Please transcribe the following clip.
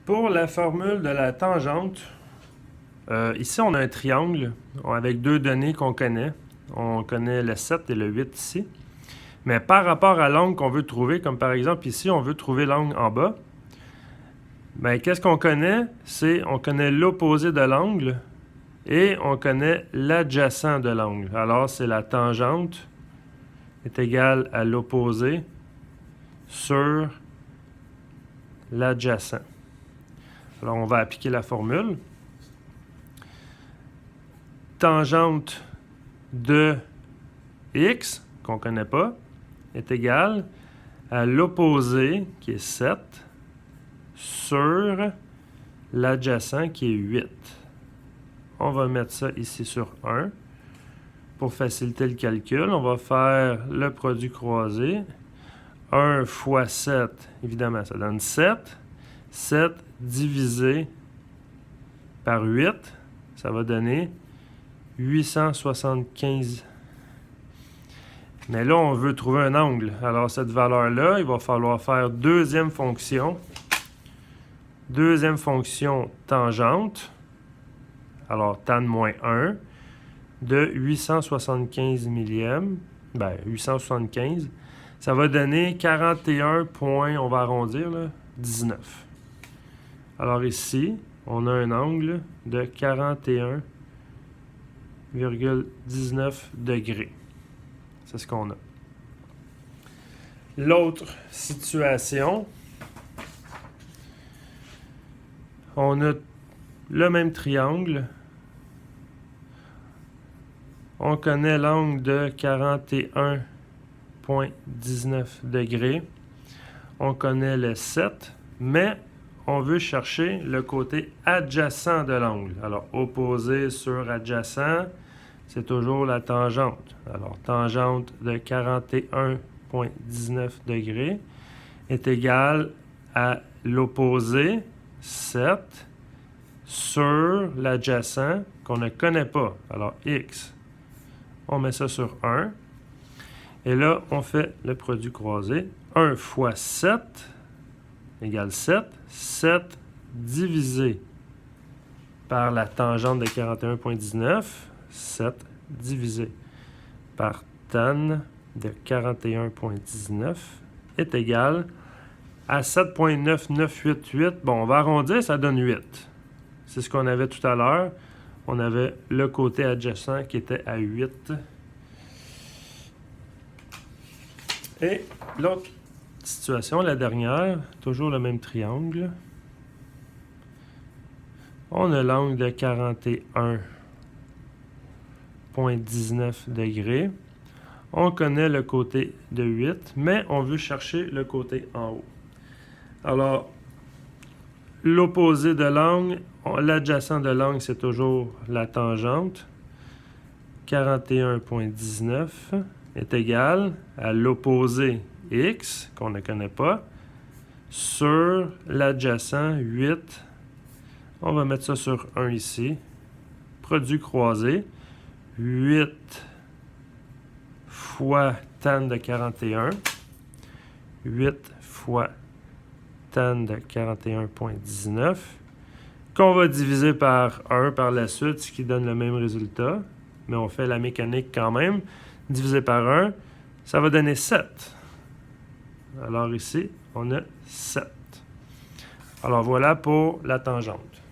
Pour la formule de la tangente, ici on a un triangle avec deux données qu'on connaît. On connaît le 7 et le 8 ici. Mais par rapport à l'angle qu'on veut trouver, comme par exemple ici, on veut trouver l'angle en bas, bien, qu'est-ce qu'on connaît? On connaît l'opposé de l'angle et on connaît l'adjacent de l'angle. Alors, c'est la tangente est égale à l'opposé sur l'adjacent. Alors, on va appliquer la formule. Tangente de x, qu'on ne connaît pas, est égale à l'opposé, qui est 7, sur l'adjacent, qui est 8. On va mettre ça ici sur 1. Pour faciliter le calcul, on va faire le produit croisé. 1 fois 7, évidemment, ça donne 7. 7 divisé par 8, ça va donner 875. Mais là, on veut trouver un angle. Alors, cette valeur-là, il va falloir faire deuxième fonction. Deuxième fonction tangente. Alors, tan moins 1 de 875 millièmes. Ben, 875. Ça va donner 41 points, on va arrondir, là, 19. Alors ici, on a un angle de 41,19 degrés. C'est ce qu'on a. L'autre situation, on a le même triangle. On connaît l'angle de 41,19 degrés. On connaît le 7, mais on veut chercher le côté adjacent de l'angle. Alors, opposé sur adjacent, c'est toujours la tangente. Alors, tangente de 41,19 degrés est égale à l'opposé, 7, sur l'adjacent qu'on ne connaît pas. Alors, x, on met ça sur 1. Et là, on fait le produit croisé. 1 fois 7 égale 7. 7 divisé par la tangente de 41,19. 7 divisé par tan de 41,19 est égal à 7,9988. Bon, on va arrondir, ça donne 8. C'est ce qu'on avait tout à l'heure. On avait le côté adjacent qui était à 8. Et l'autre situation, la dernière, toujours le même triangle. On a l'angle de 41,19 degrés. On connaît le côté de 8, mais on veut chercher le côté en haut. Alors, l'opposé de l'angle, l'adjacent de l'angle, c'est toujours la tangente. 41,19 est égal à l'opposé x, qu'on ne connaît pas, sur l'adjacent 8. On va mettre ça sur 1 ici. Produit croisé. 8 fois tan de 41. 8 fois tan de 41,19. Qu'on va diviser par 1 par la suite, ce qui donne le même résultat. Mais on fait la mécanique quand même. Divisé par 1, ça va donner 7. Alors ici, on a 7. Alors voilà pour la tangente.